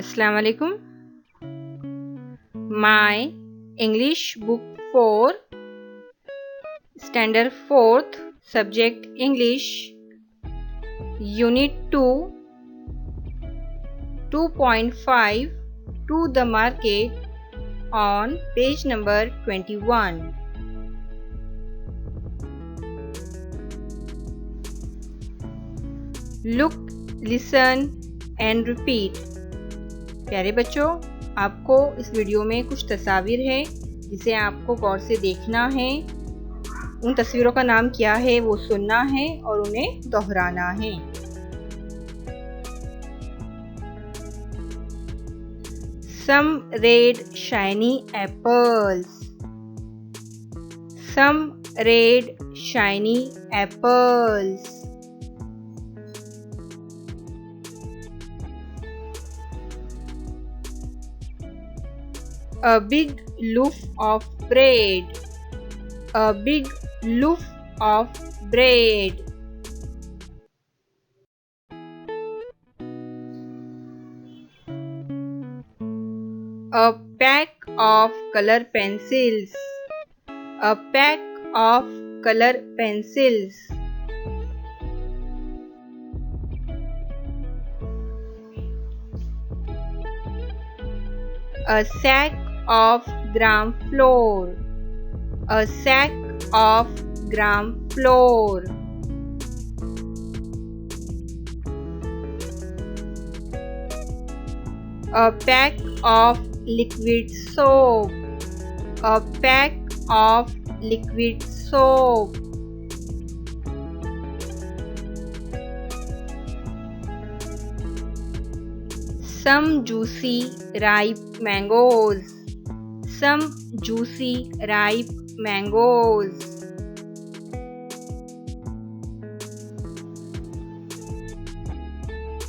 Assalamu alaikum. My English book 4, Standard 4th, Subject English, Unit 2, 2.5 to the market on page number 21. Look, listen and repeat. प्यारे बच्चों, आपको इस video में कुछ तस्वीर है जिसे आपको गौर से देखना है। उन तस्वीरों का नाम क्या है वो सुनना है और उन्हें दोहराना है। Some red shiny apples. Some red shiny apples. A big loaf of bread. A big loaf of bread. A pack of color pencils. A pack of color pencils. A sack of gram flour. A sack of gram flour. A pack of liquid soap. A pack of liquid soap. Some juicy ripe mangoes. Some juicy ripe mangoes.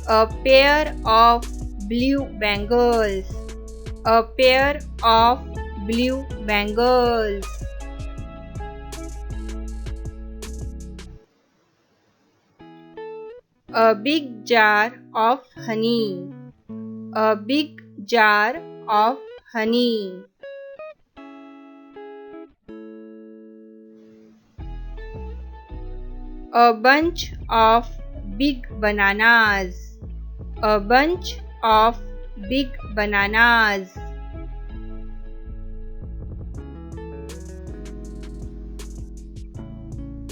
A pair of blue bangles. A pair of blue bangles. A big jar of honey. A big jar of honey. A bunch of big bananas. A bunch of big bananas.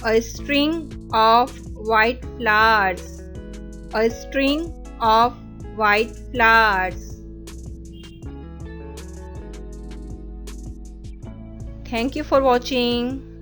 A string of white flowers. A string of white flowers. Thank you for watching.